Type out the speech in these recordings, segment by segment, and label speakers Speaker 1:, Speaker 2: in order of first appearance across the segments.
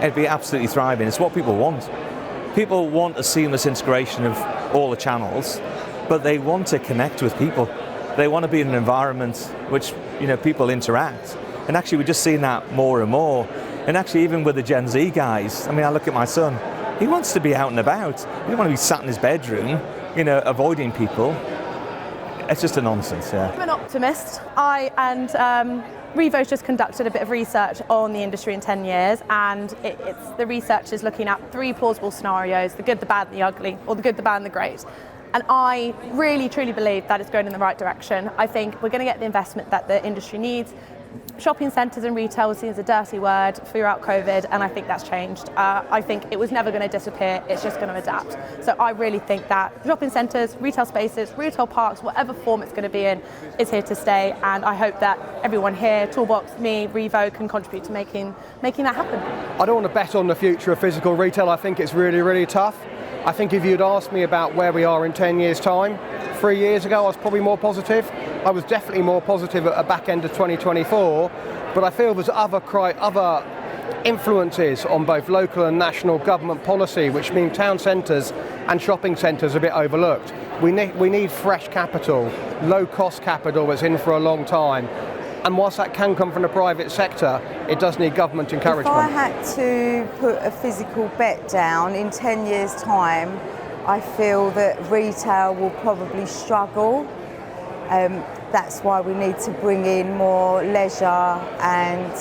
Speaker 1: it'd be absolutely thriving. It's what people want. People want a seamless integration of all the channels, but they want to connect with people. They want to be in an environment which, people interact. And actually we're just seeing that more and more. And actually even with the Gen Z guys, I look at my son, he wants to be out and about. He doesn't want to be sat in his bedroom, avoiding people. It's just a nonsense, yeah.
Speaker 2: I'm an optimist. Revo's just conducted a bit of research on the industry in 10 years, and the research is looking at 3 plausible scenarios: the good, the bad, and the ugly, or the good, the bad, and the great. And I really, truly believe that it's going in the right direction. I think we're going to get the investment that the industry needs. Shopping centres and retail was seen as a dirty word throughout COVID, and I think that's changed. I think it was never going to disappear, it's just going to adapt. So I really think that shopping centres, retail spaces, retail parks, whatever form it's going to be in, is here to stay, and I hope that everyone here, Toolbox, me, Revo, can contribute to making that happen.
Speaker 3: I don't want to bet on the future of physical retail. I think it's really, really tough. I think if you'd asked me about where we are in 10 years' time, 3 years ago I was probably more positive. I was definitely more positive at the back end of 2024, but I feel there's other influences on both local and national government policy, which mean town centres and shopping centres are a bit overlooked. We need fresh capital, low-cost capital that's in for a long time. And whilst that can come from the private sector, it does need government encouragement.
Speaker 4: If I had to put a physical bet down in 10 years' time, I feel that retail will probably struggle. That's why we need to bring in more leisure and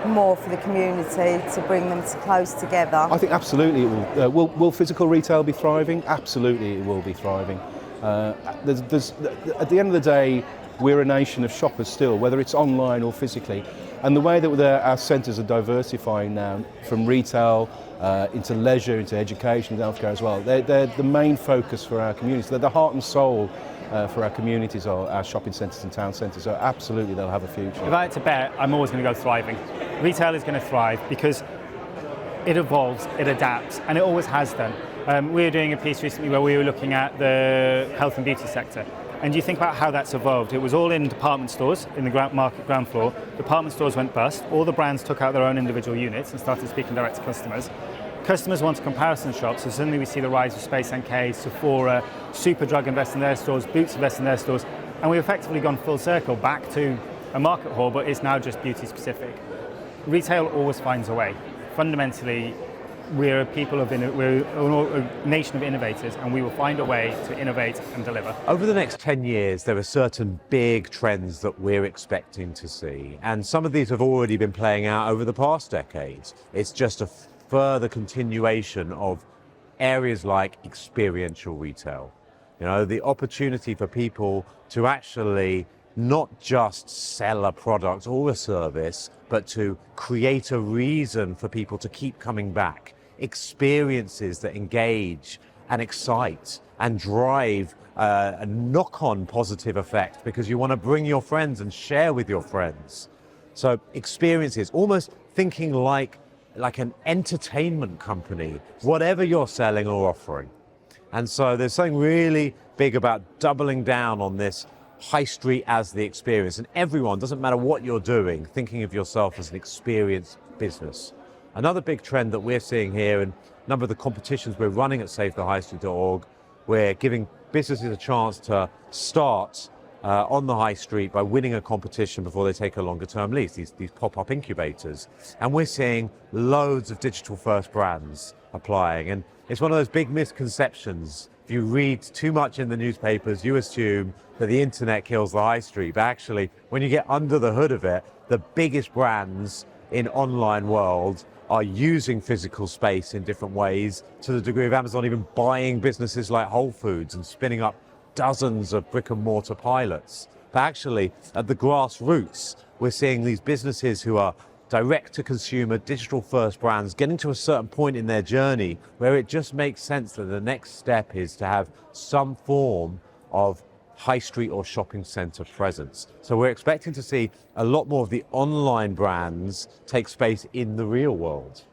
Speaker 4: more for the community to bring them close together.
Speaker 5: I think absolutely it will. Will physical retail be thriving? Absolutely it will be thriving. At the end of the day, we're a nation of shoppers still, whether it's online or physically. And the way that our centres are diversifying now from retail into leisure, into education and healthcare as well, they're the main focus for our communities. They're the heart and soul for our communities, or our shopping centres and town centres. So absolutely they'll have a future.
Speaker 6: If I had to bet, I'm always going to go thriving. Retail is going to thrive because it evolves, it adapts, and it always has done. We were doing a piece recently where we were looking at the health and beauty sector. And you think about how that's evolved. It was all in department stores, in the ground floor. Department stores went bust. All the brands took out their own individual units and started speaking direct to customers. Customers want comparison shops, so suddenly we see the rise of Space NK, Sephora, Superdrug invest in their stores, Boots invest in their stores, and we've effectively gone full circle back to a market hall, but it's now just beauty specific. Retail always finds a way. Fundamentally, we're a nation of innovators, and we will find a way to innovate and deliver.
Speaker 7: Over the next 10 years, there are certain big trends that we're expecting to see, and some of these have already been playing out over the past decades. It's just a further continuation of areas like experiential retail. The opportunity for people to actually not just sell a product or a service, but to create a reason for people to keep coming back. Experiences that engage and excite and drive a knock-on positive effect, because you want to bring your friends and share with your friends. So experiences, almost thinking like an entertainment company, whatever you're selling or offering. And so there's something really big about doubling down on this high street as the experience, and everyone, doesn't matter what you're doing, thinking of yourself as an experience business. Another big trend that we're seeing here, and a number of the competitions we're running at SaveTheHighStreet.org, we're giving businesses a chance to start on the high street by winning a competition before they take a longer term lease, these pop-up incubators. And we're seeing loads of digital first brands applying, and it's one of those big misconceptions. If you read too much in the newspapers, you assume that the internet kills the high street, but actually when you get under the hood of it, the biggest brands in online world are using physical space in different ways, to the degree of Amazon even buying businesses like Whole Foods and spinning up dozens of brick and mortar pilots. But actually, at the grassroots, we're seeing these businesses who are direct to consumer, digital first brands getting to a certain point in their journey where it just makes sense that the next step is to have some form of high street or shopping centre presence. So we're expecting to see a lot more of the online brands take space in the real world.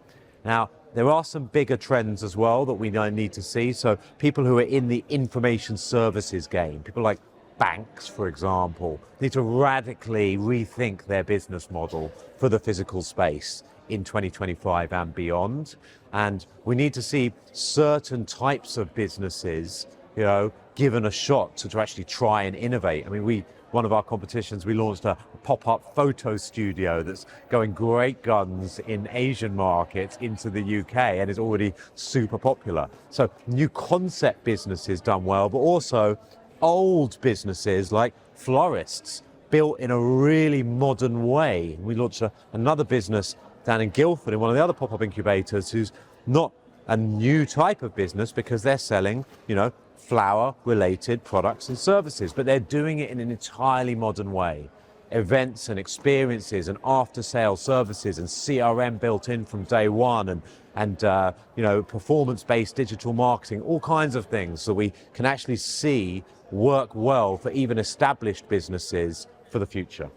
Speaker 7: Now, there are some bigger trends as well that we need to see. So people who are in the information services game, people like banks, for example, need to radically rethink their business model for the physical space in 2025 and beyond. And we need to see certain types of businesses, given a shot to actually try and innovate. I mean, one of our competitions, we launched a pop-up photo studio that's going great guns in Asian markets into the UK and is already super popular. So new concept businesses done well, but also old businesses like florists built in a really modern way. We launched another business down in Guildford in one of the other pop-up incubators who's not a new type of business because they're selling, flower-related products and services, but they're doing it in an entirely modern way. Events and experiences and after-sale services and CRM built in from day one and performance-based digital marketing, all kinds of things so we can actually see work well for even established businesses for the future.